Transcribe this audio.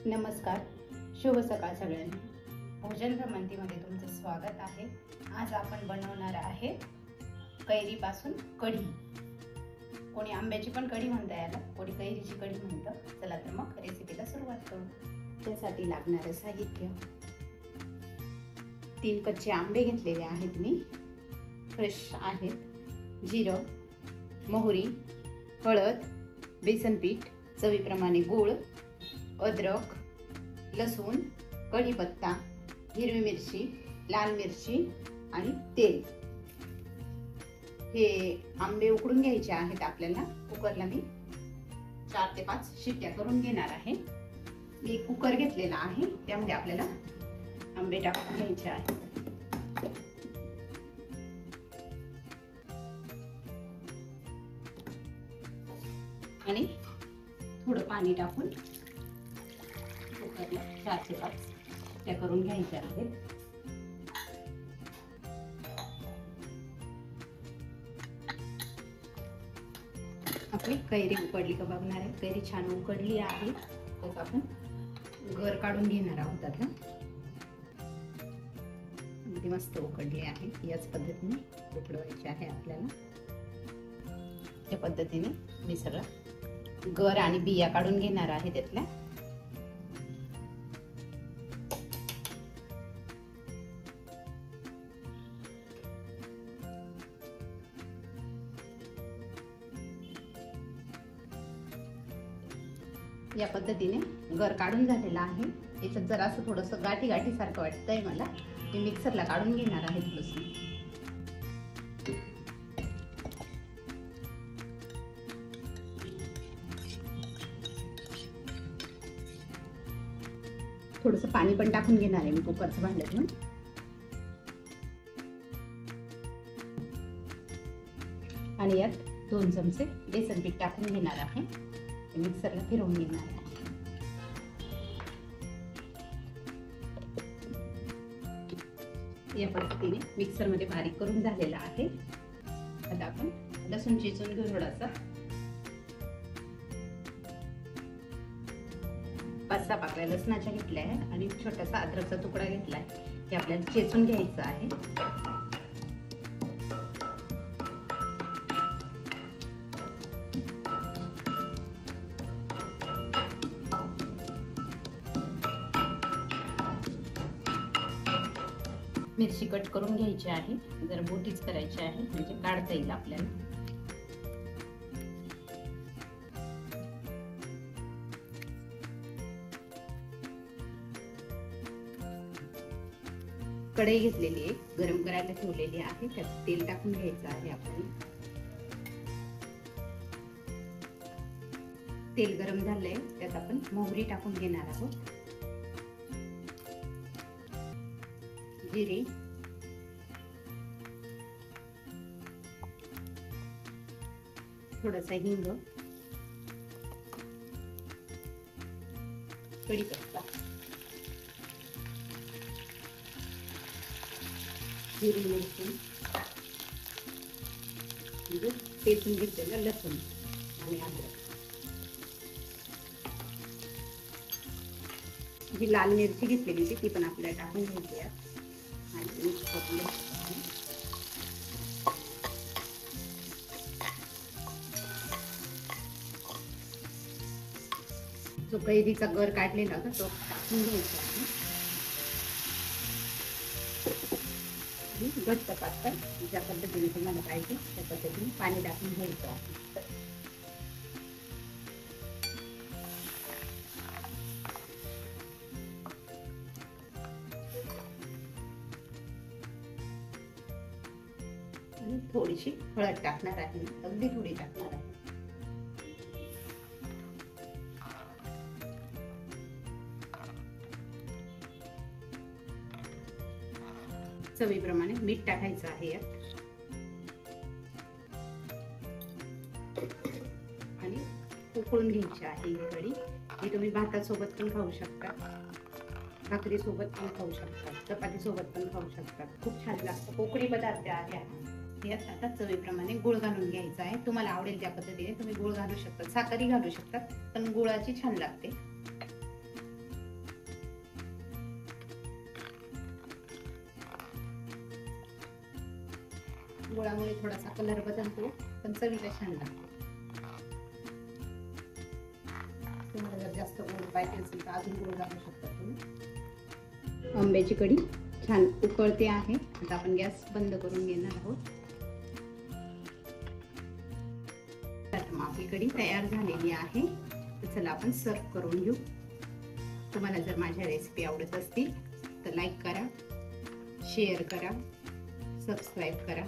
नमस्कार, शुभ सकाळ सगळ्यांना. भोजन भ्रमंतीमध्ये तुमचं स्वागत आहे. आज आपण बनवणार आहे कैरीपासून कढी. कोणी आंब्याची पण कढी म्हणतं याला, कोणी कैरीची कढी म्हणतं. चला तर मग रेसिपीला सुरुवात करू. त्यासाठी लागणारं साहित्य: 3 कच्चे आंबे घेतलेले आहेत मी, फ्रेश आहेत. जिरं, मोहरी, हळद, बेसन पीठ, चवीप्रमाणे गूळ, अद्रक, लसूण, कढीपत्ता, हिरवी मिरची, लाल मिरची आणि तेल. हे आंबे उकडून घ्यायचे आहेत आपल्याला. कुकरला मी 4 ते 5 शिट्ट्या करून घेणार आहे. मी कुकर घेतलेला आहे, त्यामध्ये आपल्याला आंबे टाकून घ्यायचे आहेत. आणि थोडं पाणी टाकून कुकरला 4 ते 5 शिट्ट्या करून घ्यायच्या आहेत. आपली कैरी उकडली का बघणार आहे. कैरी छान उकडली आहे, तर आपण गर काढून घेणार आहोत. आता अगदी मस्त उकडली आहे. याच पद्धतीने उकडवायची आहे आपल्याला. या पद्धतीने मी सगळं गर आणि बिया काढून घेणार आहे त्यातल्या. या पद्धतीने गर काढून झालेला आहे. याच्यात जरा असं थोडंसं गाठी गाठी सारखं वाटतंय मला. मी मिक्सरला काढून घेणार आहे थोडंसं. थोडंसं पाणी पण टाकून घेणार आहे मी कुकरचं भांड्यातून. आणि यात 2 चमचे बेसन पीठ टाकून घेणार आहे. मिक्सरला फिरवून घेणार आहे. या पद्धतीने मिक्सरमध्ये बारीक करून झालेला आहे. आता आपण लसूण चिचून घेऊ. थोडासा 5-6 पाकळ्या लसणाच्या घेतल्या आहेत आणि छोटासा अद्रकचा तुकडा घेतलाय. हे आपल्याला चेचून घ्यायचं आहे. मिरची कट करून घ्यायची आहे. जरा मोठीच करायची आहे, म्हणजे काढता येईल आपल्याला. कढई घेतलेली आहे, गरम करायला ठेवलेली आहे. त्यात तेल टाकून घ्यायचं आहे आपण. तेल गरम झालंय, त्यात आपण मोहरी टाकून घेणार आहोत. जिरे, थोडासा हिंग, कढीपत्ता, हिरवी मिरची, ठेचून घेतलेलं लसूण आणि अद्रक. जी लाल मिरची घेतलेली होती ती पण आपल्याला टाकून घ्यायची आहे. जो कैरीचा गर काढलेला होता तो टाकून घ्यायचा आहे. आणि घट्ट पातळ ज्या पद्धतीने तुम्हाला पाहिजे त्या पद्धतीने पाणी टाकून घ्यायचं आहे. थोडीशी हळद टाकणार आहे, अगदी थोडी टाकणार आहे. चवीप्रमाणे मीठ टाकायचं आहे यात. आणि उकळून घ्यायची आहे ही कढी. ही तुम्ही भातासोबत पण खाऊ शकता, भाकरी सोबत पण खाऊ शकता, चपाती सोबत पण खाऊ शकता. खूप छान लागतं. कोकणी पदार्थ आहे. यात आता चवीप्रमाणे गुळ घालून घ्यायचा आहे. तुम्हाला आवडेल त्या पद्धतीने तुम्ही गुळ घालू शकता, साखरही घालू शकता, पण गुळाची छान लागते. गुळामुळे थोडासा कलर बदलतो, पण चवीला छान लागतो. तुम्हाला जर जास्त गोड पाहिजे असेल तर अजून गोड घालू शकता तुम्ही. आंब्याची कढी छान उकळते आहे. आता आपण गॅस बंद करून घेणार आहोत. आपली कढी तयार झालेली आहे. तर चला आपण सर्व करून घेऊ. तुम्हाला जर माझ्या रेसिपी आवडत असतील तर लाईक करा, शेअर करा, सबस्क्राईब करा.